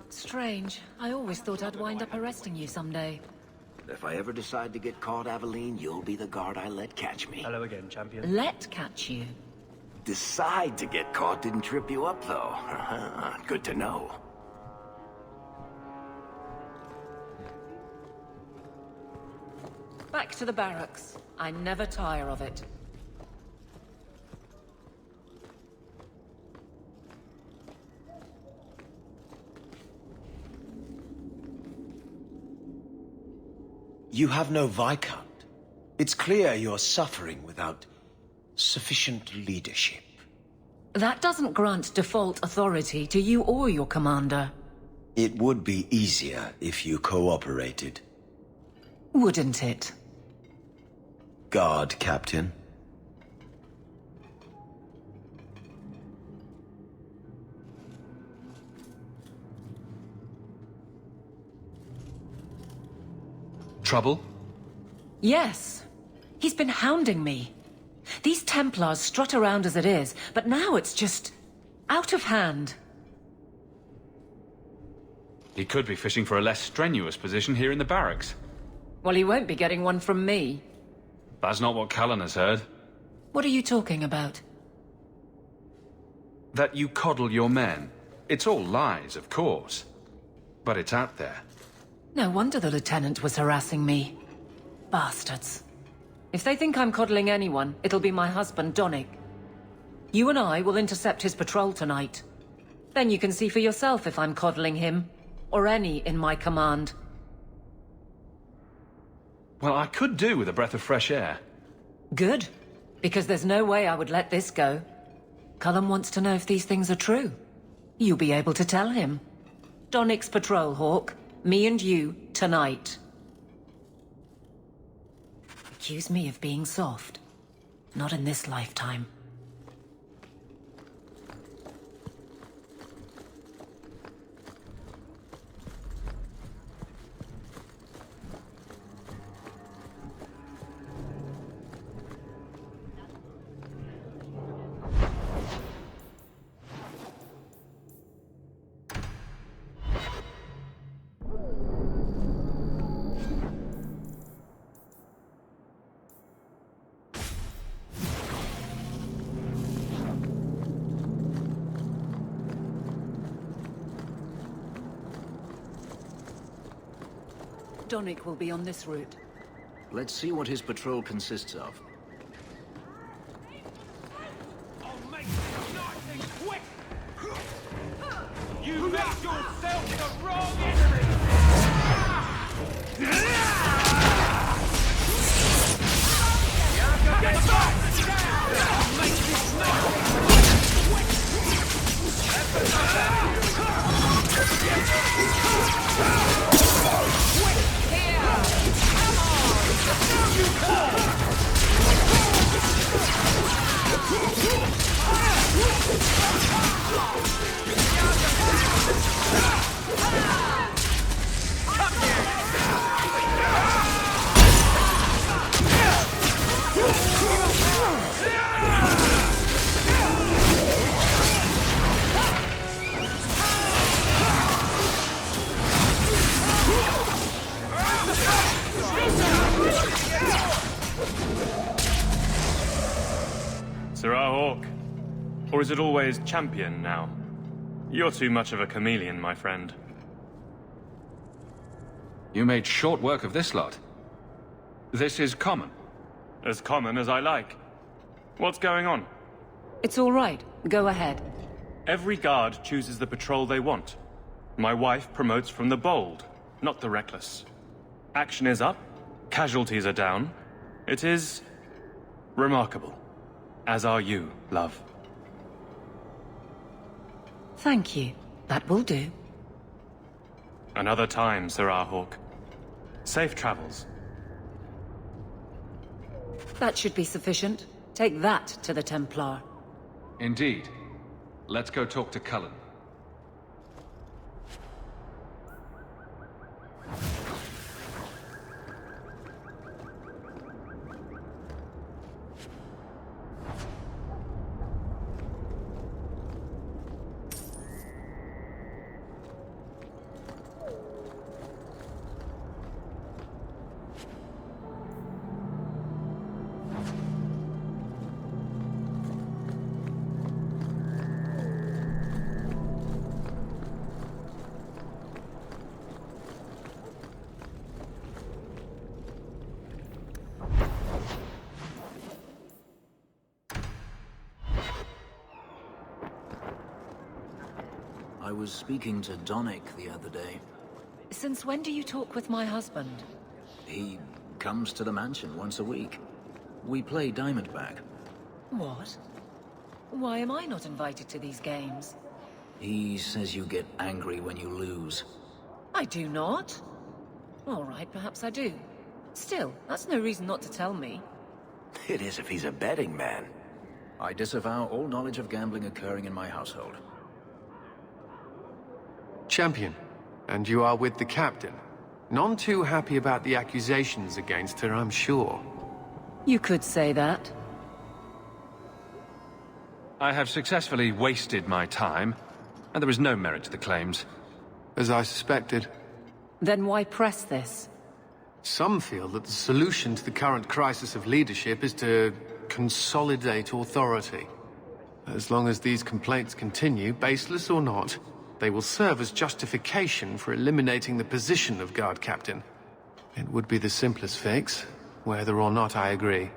Strange. I always thought I'd wind up arresting you someday. If I ever decide to get caught, Aveline, you'll be the guard I let catch me. Hello again, champion. Let catch you? Decide to get caught didn't trip you up, though. Good to know. Back to the barracks. I never tire of it. You have no Viscount. It's clear you're suffering without sufficient leadership. That doesn't grant default authority to you or your commander. It would be easier if you cooperated. Wouldn't it? Guard, Captain. Trouble? Yes. He's been hounding me. These Templars strut around as it is, but now it's just out of hand. He could be fishing for a less strenuous position here in the barracks. Well, he won't be getting one from me. That's not what Cullen has heard. What are you talking about? That you coddle your men. It's all lies, of course. But it's out there. No wonder the Lieutenant was harassing me. Bastards. If they think I'm coddling anyone, it'll be my husband, Donnic. You and I will intercept his patrol tonight. Then you can see for yourself if I'm coddling him, or any in my command. Well, I could do with a breath of fresh air. Good, because there's no way I would let this go. Cullen wants to know if these things are true. You'll be able to tell him. Donnic's patrol, Hawke. Me and you, tonight. Accuse me of being soft. Not in this lifetime. Donnic will be on this route. Let's see what his patrol consists of. I'll make this nice and quick! You make yourself the wrong enemy! Get back! I'll make this nice and quick! Sir Hawke? Or is it always champion now? You're too much of a chameleon, my friend. You made short work of this lot. This is common. As common as I like. What's going on? It's all right. Go ahead. Every guard chooses the patrol they want. My wife promotes from the bold, not the reckless. Action is up, casualties are down. It is remarkable. As are you, love. Thank you. That will do. Another time, Sirrah Hawke. Safe travels. That should be sufficient. Take that to the Templar. Indeed. Let's go talk to Cullen. I was speaking to Donnic the other day. Since when do you talk with my husband? He comes to the mansion once a week. We play Diamondback. What? Why am I not invited to these games? He says you get angry when you lose. I do not. All right, perhaps I do. Still, that's no reason not to tell me. It is if he's a betting man. I disavow all knowledge of gambling occurring in my household. Champion, and you are with the captain. None too happy about the accusations against her, I'm sure. You could say that. I have successfully wasted my time, and there is no merit to the claims. As I suspected. Then why press this? Some feel that the solution to the current crisis of leadership is to consolidate authority. As long as these complaints continue, baseless or not, they will serve as justification for eliminating the position of guard captain. It would be the simplest fix, whether or not I agree.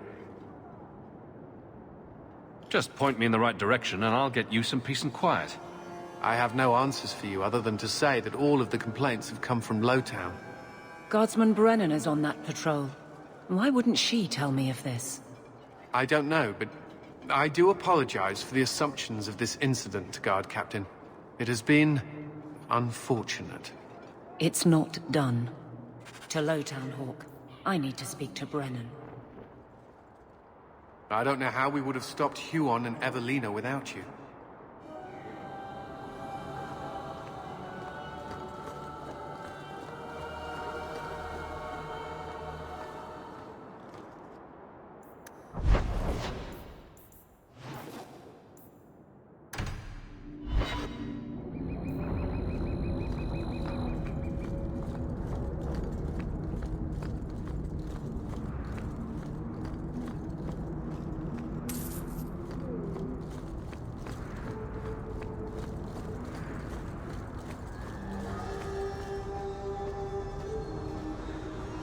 Just point me in the right direction and I'll get you some peace and quiet. I have no answers for you other than to say that all of the complaints have come from Lowtown. Guardsman Brennan is on that patrol. Why wouldn't she tell me of this? I don't know, but I do apologize for the assumptions of this incident, guard captain. It has been unfortunate. It's not done. To Lowtown, Hawke. I need to speak to Brennan. I don't know how we would have stopped Huon and Aveline without you.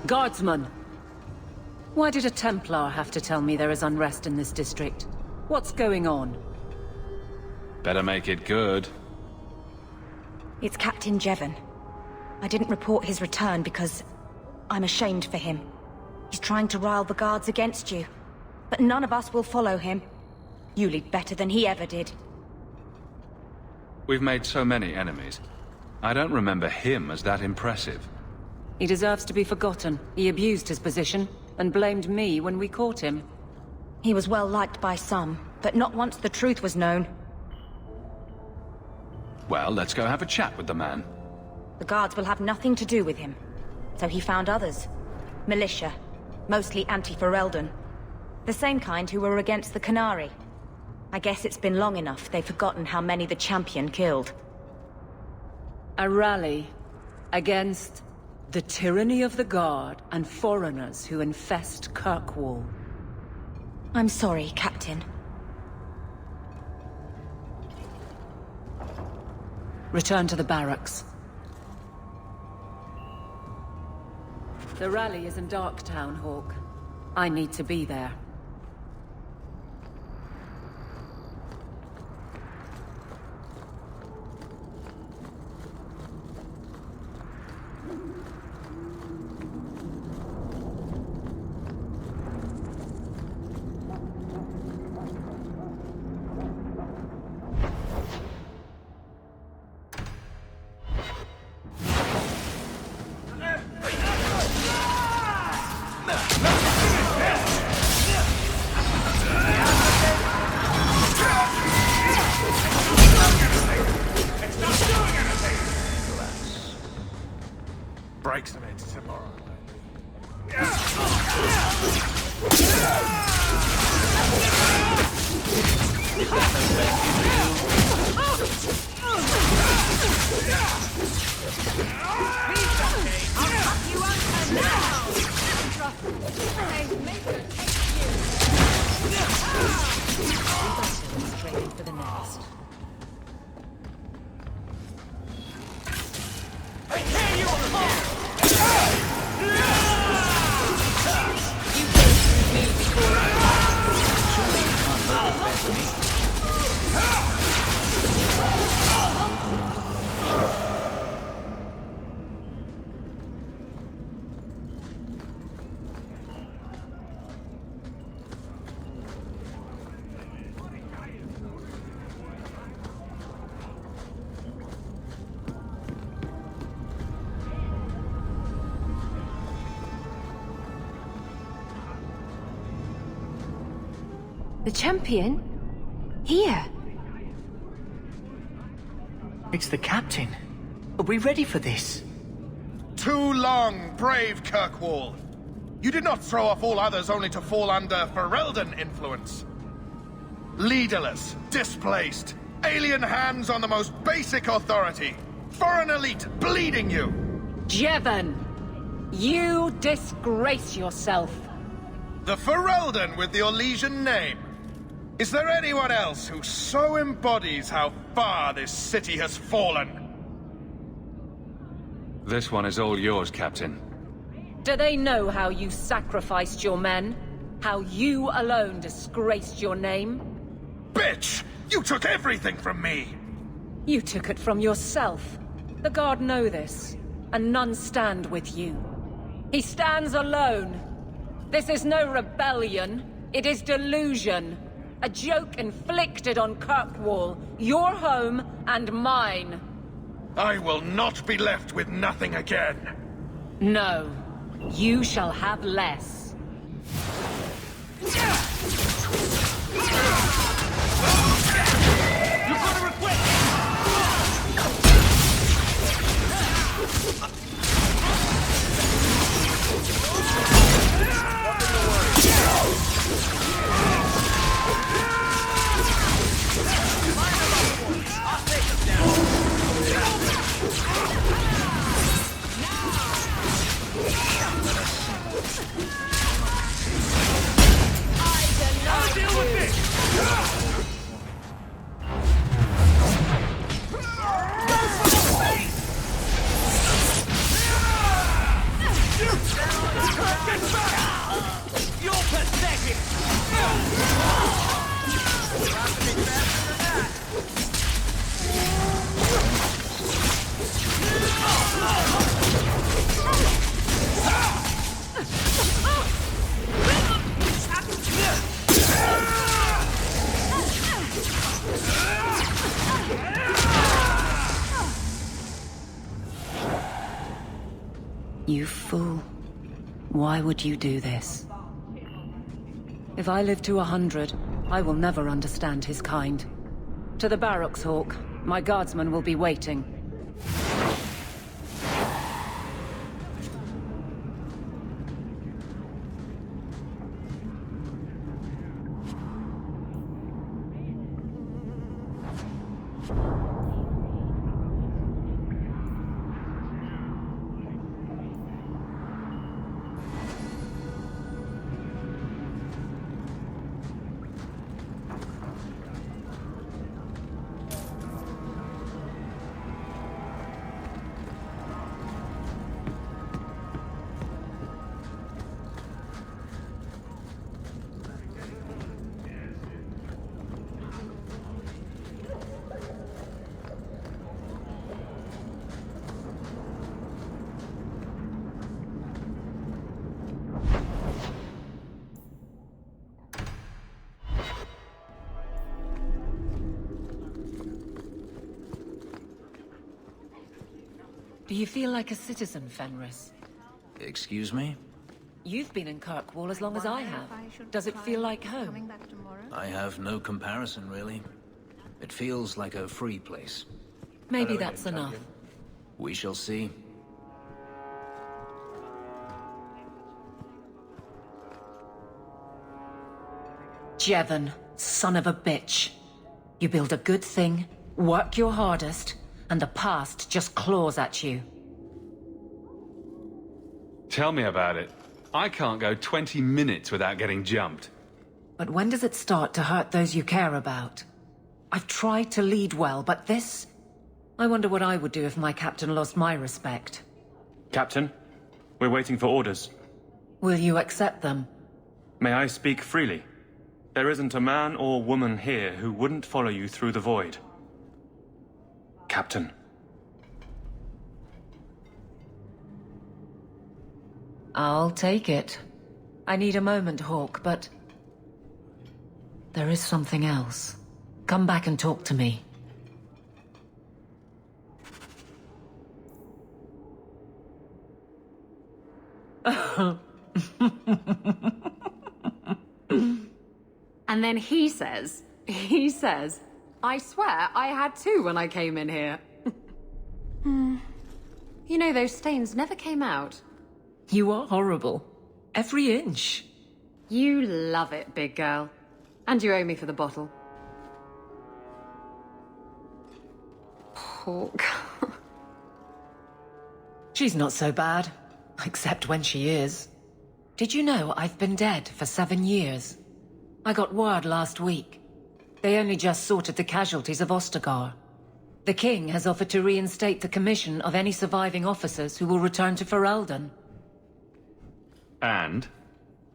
Guardsman! Why did a Templar have to tell me there is unrest in this district? What's going on? Better make it good. It's Captain Jeven. I didn't report his return because I'm ashamed for him. He's trying to rile the guards against you. But none of us will follow him. You lead better than he ever did. We've made so many enemies. I don't remember him as that impressive. He deserves to be forgotten. He abused his position, and blamed me when we caught him. He was well liked by some, but not once the truth was known. Well, let's go have a chat with the man. The guards will have nothing to do with him. So he found others. Militia. Mostly anti-Ferelden. The same kind who were against the Canary. I guess it's been long enough they've forgotten how many the champion killed. A rally against the tyranny of the Guard and foreigners who infest Kirkwall. I'm sorry, Captain. Return to the barracks. The rally is in Darktown, Hawke. I need to be there. Breaks of it tomorrow. For the next. The champion? Here? It's the captain. Are we ready for this? Too long, brave Kirkwall. You did not throw off all others only to fall under Ferelden influence. Leaderless, displaced, alien hands on the most basic authority, foreign elite bleeding you. Jeven! You disgrace yourself. The Ferelden with the Orlesian name. Is there anyone else who so embodies how far this city has fallen? This one is all yours, Captain. Do they know how you sacrificed your men? How you alone disgraced your name? Bitch! You took everything from me! You took it from yourself. The Guard know this, and none stand with you. He stands alone. This is no rebellion, it is delusion. A joke inflicted on Kirkwall, your home and mine. I will not be left with nothing again. No, you shall have less. You've got a request! You fool. Why would you do this? If I live to 100, I will never understand his kind. To the barracks, Hawke. My guardsman will be waiting. Do you feel like a citizen, Fenris? Excuse me? You've been in Kirkwall as long as I have. Does it feel like home? I have no comparison, really. It feels like a free place. Maybe that's enough. We shall see. Jeven, son of a bitch. You build a good thing, work your hardest, and the past just claws at you. Tell me about it. I can't go 20 minutes without getting jumped. But when does it start to hurt those you care about? I've tried to lead well, but this... I wonder what I would do if my captain lost my respect. Captain, we're waiting for orders. Will you accept them? May I speak freely? There isn't a man or woman here who wouldn't follow you through the void. Captain. I'll take it. I need a moment, Hawke, but... there is something else. Come back and talk to me. And then he says, I swear I had two when I came in here. You know, those stains never came out. You are horrible. Every inch. You love it, big girl. And you owe me for the bottle. Hawke. She's not so bad. Except when she is. Did you know I've been dead for 7 years? I got word last week. They only just sorted the casualties of Ostagar. The king has offered to reinstate the commission of any surviving officers who will return to Ferelden. And?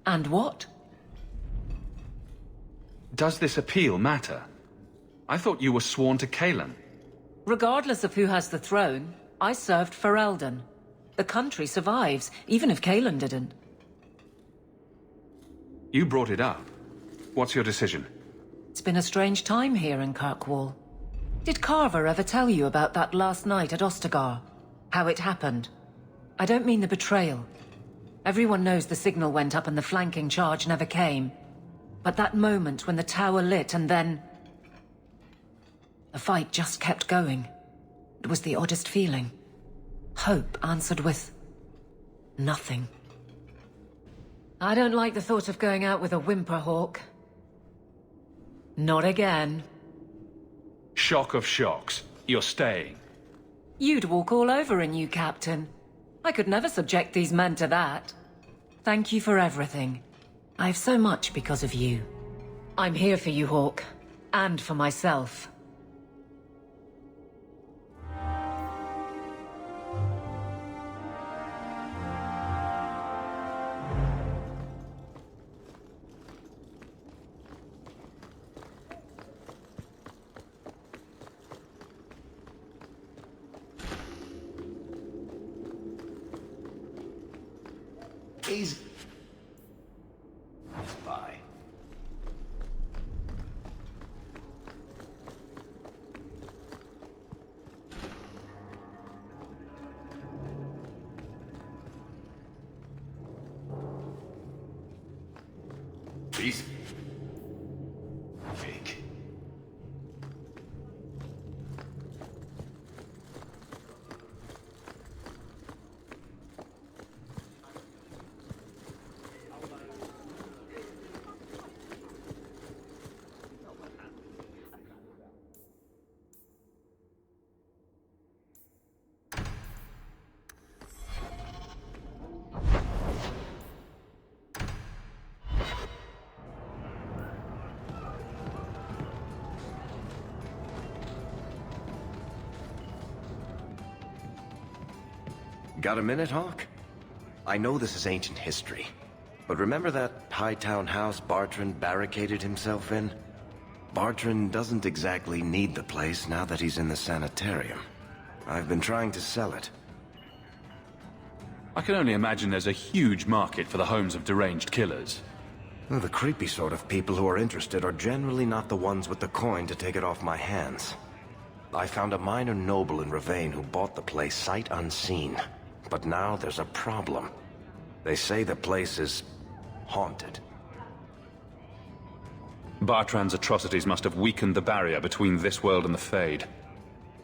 And what? Does this appeal matter? I thought you were sworn to Cullen. Regardless of who has the throne, I served Ferelden. The country survives, even if Cullen didn't. You brought it up. What's your decision? It's been a strange time here in Kirkwall. Did Carver ever tell you about that last night at Ostagar? How it happened? I don't mean the betrayal. Everyone knows the signal went up and the flanking charge never came. But that moment when the tower lit and then... the fight just kept going. It was the oddest feeling. Hope answered with... nothing. I don't like the thought of going out with a whimper, Hawke. Not again. Shock of shocks. You're staying. You'd walk all over a new captain. I could never subject these men to that. Thank you for everything. I have so much because of you. I'm here for you, Hawke. And for myself. He's... Bye. Peace. Fake. Got a minute, Hawke? I know this is ancient history, but remember that Hightown house Bartrand barricaded himself in? Bartrand doesn't exactly need the place now that he's in the sanitarium. I've been trying to sell it. I can only imagine there's a huge market for the homes of deranged killers. Well, the creepy sort of people who are interested are generally not the ones with the coin to take it off my hands. I found a minor noble in Ravane who bought the place sight unseen. But now there's a problem. They say the place is haunted. Bartrand's atrocities must have weakened the barrier between this world and the Fade.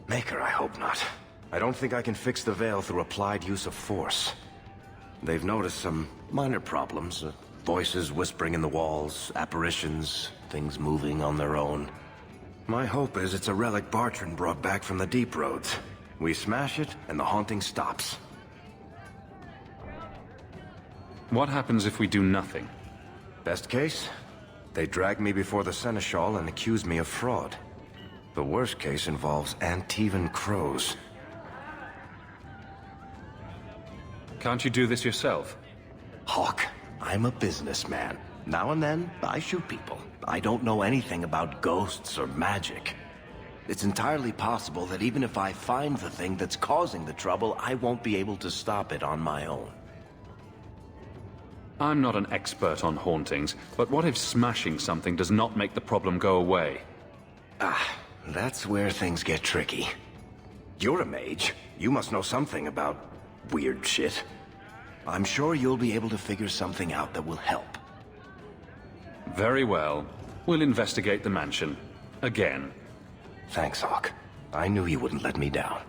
Maker, I hope not. I don't think I can fix the veil through applied use of force. They've noticed some minor problems. Voices whispering in the walls, apparitions, things moving on their own. My hope is it's a relic Bartrand brought back from the Deep Roads. We smash it, and the haunting stops. What happens if we do nothing? Best case? They drag me before the Seneschal and accuse me of fraud. The worst case involves Antivan crows. Can't you do this yourself? Hawke, I'm a businessman. Now and then, I shoot people. I don't know anything about ghosts or magic. It's entirely possible that even if I find the thing that's causing the trouble, I won't be able to stop it on my own. I'm not an expert on hauntings, but what if smashing something does not make the problem go away? That's where things get tricky. You're a mage. You must know something about weird shit. I'm sure you'll be able to figure something out that will help. Very well. We'll investigate the mansion. Again. Thanks, Hawke. I knew you wouldn't let me down.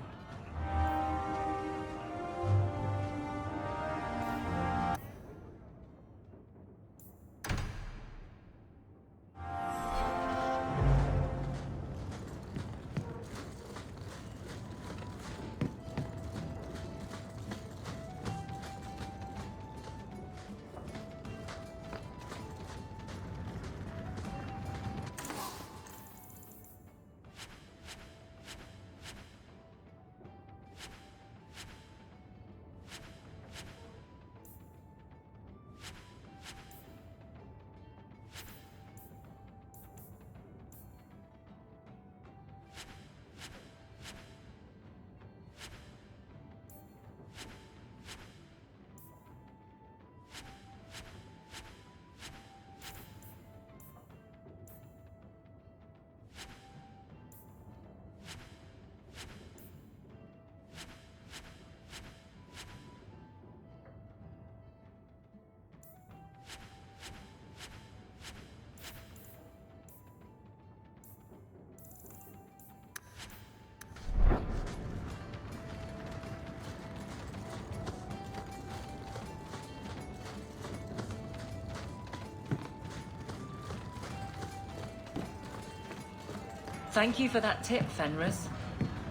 Thank you for that tip, Fenris.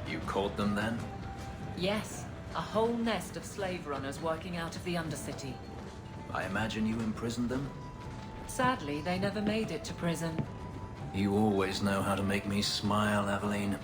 You caught them then? Yes, a whole nest of slave runners working out of the Undercity. I imagine you imprisoned them? Sadly, they never made it to prison. You always know how to make me smile, Aveline.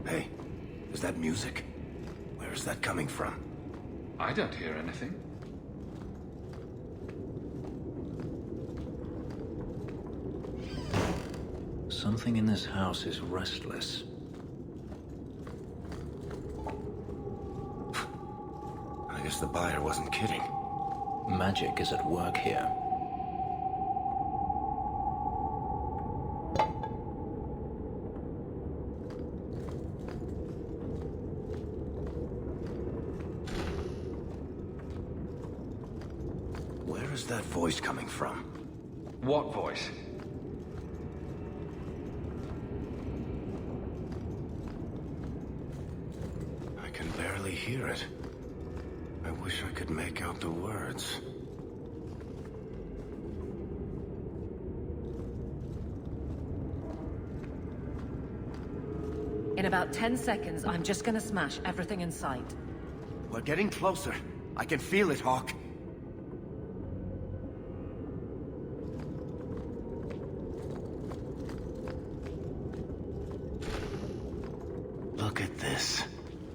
Hey, is that music? Where is that coming from? I don't hear anything. Something in this house is restless. I guess the buyer wasn't kidding. Magic is at work here. Where's that voice coming from? What voice? I can barely hear it. I wish I could make out the words. In about 10 seconds, I'm just gonna smash everything in sight. We're getting closer. I can feel it, Hawke. Look at this.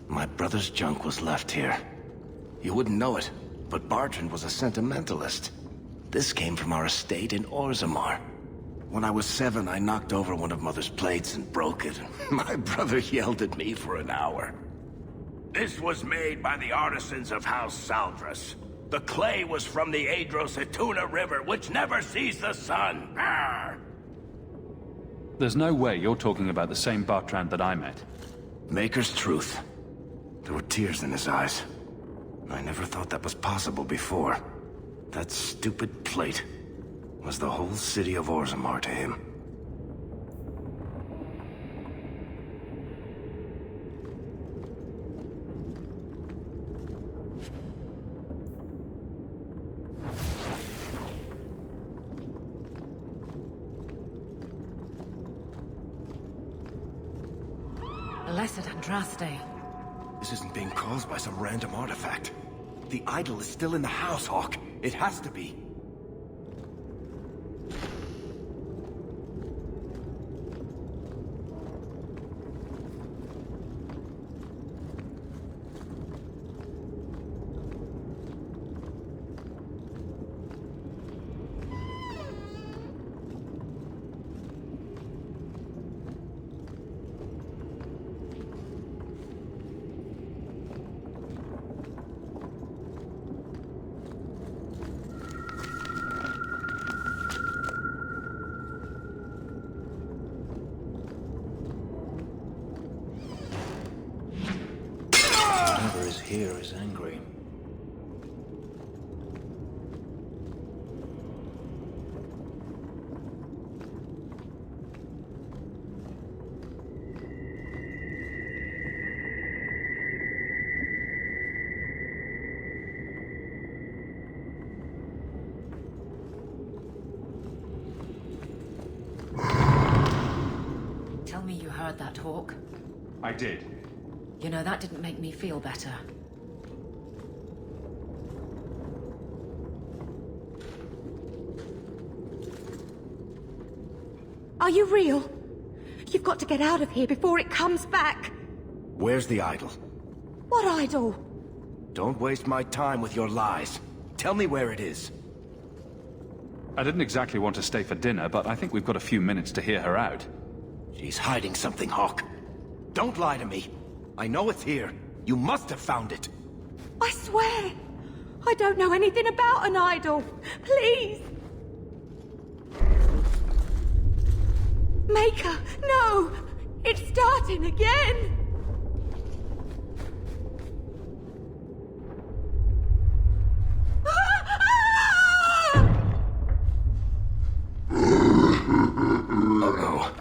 My brother's junk was left here. You wouldn't know it, but Bartrand was a sentimentalist. This came from our estate in Orzammar. When I was 7, I knocked over one of Mother's plates and broke it. My brother yelled at me for an hour. This was made by the artisans of House Saldras. The clay was from the Adros-Etuna River, which never sees the sun. Arr! There's no way you're talking about the same Bartrand that I met. Maker's truth. There were tears in his eyes. I never thought that was possible before. That stupid plate was the whole city of Orzammar to him. Blessed Andraste. This isn't being caused by some random artifact. The idol is still in the house, Hawke. It has to be. Whoever is here is angry. Tell me you heard that, Hawke. I did. You know, that didn't make me feel better. Are you real? You've got to get out of here before it comes back. Where's the idol? What idol? Don't waste my time with your lies. Tell me where it is. I didn't exactly want to stay for dinner, but I think we've got a few minutes to hear her out. She's hiding something, Hawke. Don't lie to me. I know it's here. You must have found it. I swear! I don't know anything about an idol. Please! Maker, no! It's starting again! Uh-oh.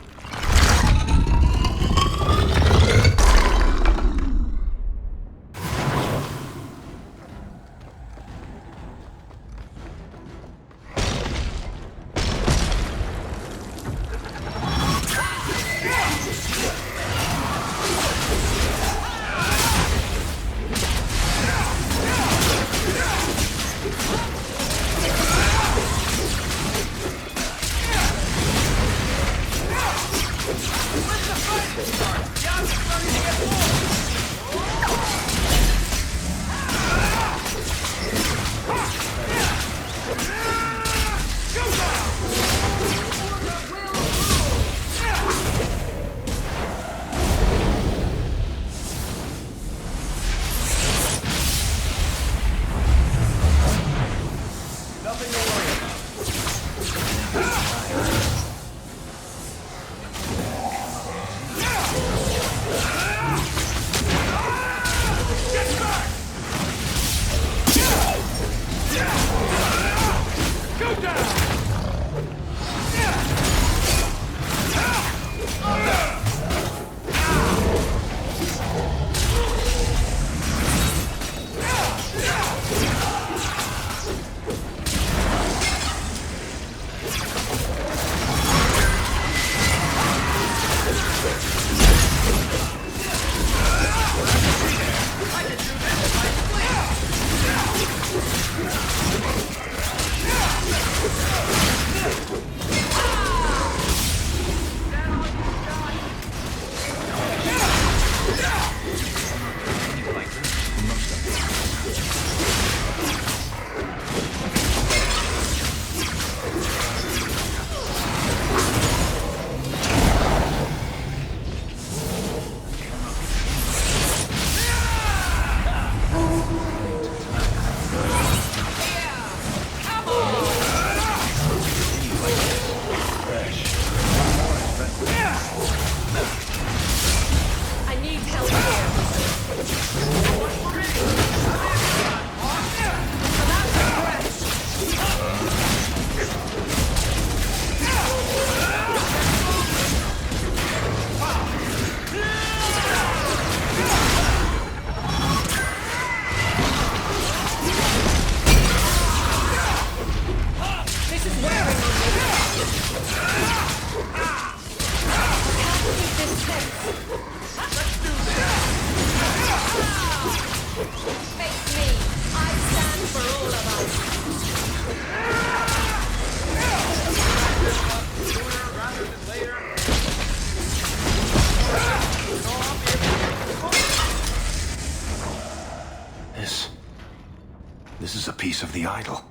This is a piece of the idol.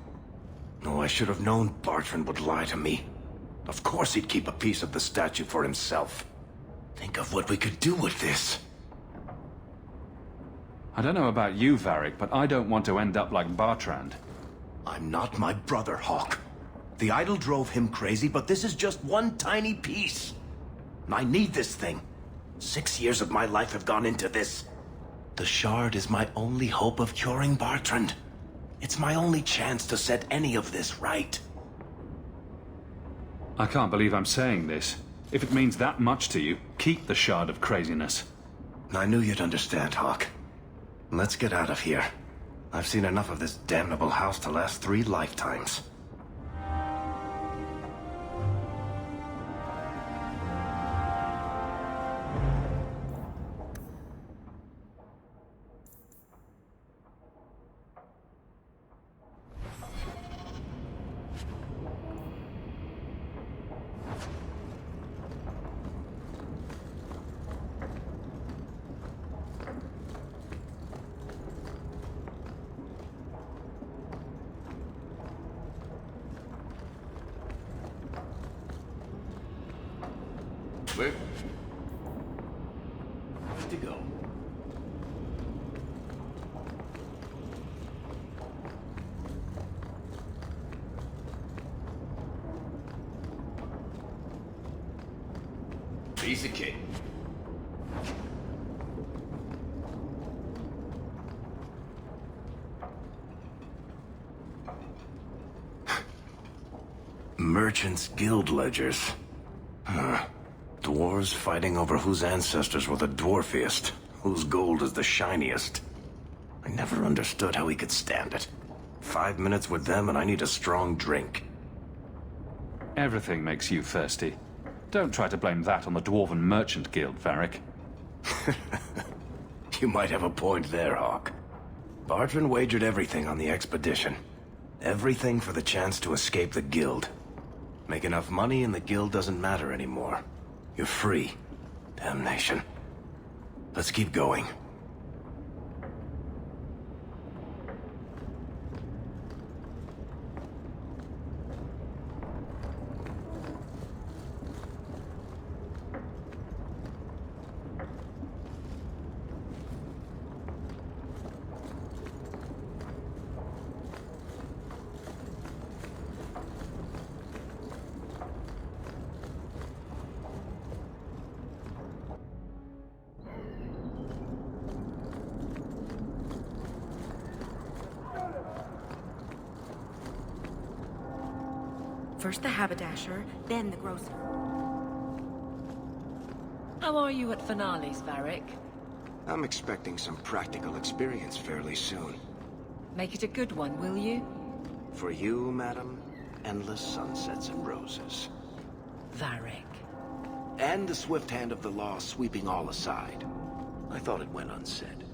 No, I should have known Bartrand would lie to me. Of course he'd keep a piece of the statue for himself. Think of what we could do with this. I don't know about you, Varric, but I don't want to end up like Bartrand. I'm not my brother, Hawke. The idol drove him crazy, but this is just one tiny piece. I need this thing. 6 years of my life have gone into this. The shard is my only hope of curing Bartrand. It's my only chance to set any of this right. I can't believe I'm saying this. If it means that much to you, keep the Shard of Craziness. I knew you'd understand, Hawke. Let's get out of here. I've seen enough of this damnable house to last 3 lifetimes. Where to go? Piece of cake. Merchants' Guild ledgers. Dwarves fighting over whose ancestors were the dwarfiest, whose gold is the shiniest. I never understood how he could stand it. 5 minutes with them and I need a strong drink. Everything makes you thirsty. Don't try to blame that on the Dwarven Merchant Guild, Varric. You might have a point there, Hawke. Bartrand wagered everything on the expedition. Everything for the chance to escape the Guild. Make enough money and the Guild doesn't matter anymore. You're free. Damnation. Let's keep going. First the haberdasher, then the grocer. How are you at finales, Varric? I'm expecting some practical experience fairly soon. Make it a good one, will you? For you, madam, endless sunsets and roses. Varric. And the swift hand of the law sweeping all aside. I thought it went unsaid.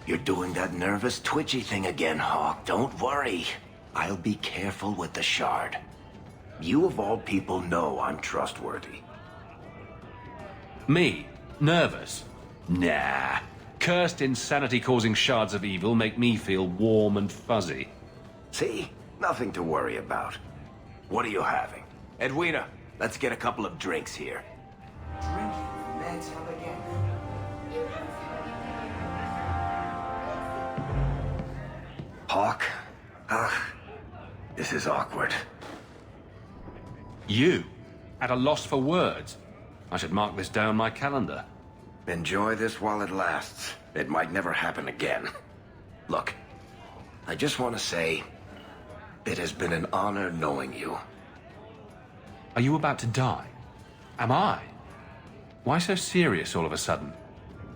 You're doing that nervous, twitchy thing again, Hawke. Don't worry. I'll be careful with the shard. You of all people know I'm trustworthy. Me? Nervous? Nah. Cursed insanity-causing shards of evil make me feel warm and fuzzy. See? Nothing to worry about. What are you having? Edwina, let's get a couple of drinks here. Drinking, let's have again. Hawke? This is awkward. You? At a loss for words? I should mark this down my calendar. Enjoy this while it lasts. It might never happen again. Look, I just want to say, it has been an honor knowing you. Are you about to die? Am I? Why so serious all of a sudden?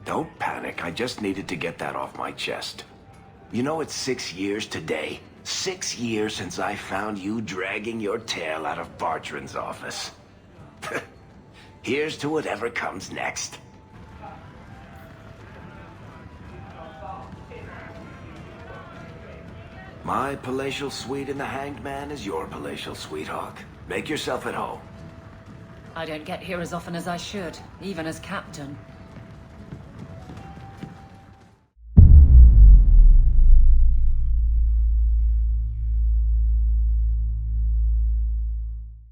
Don't panic, I just needed to get that off my chest. You know it's 6 years today. 6 years since I found you dragging your tail out of Bartrand's office. Here's to whatever comes next. My palatial suite in the Hanged Man is your palatial suite, Hawke. Make yourself at home. I don't get here as often as I should, even as captain.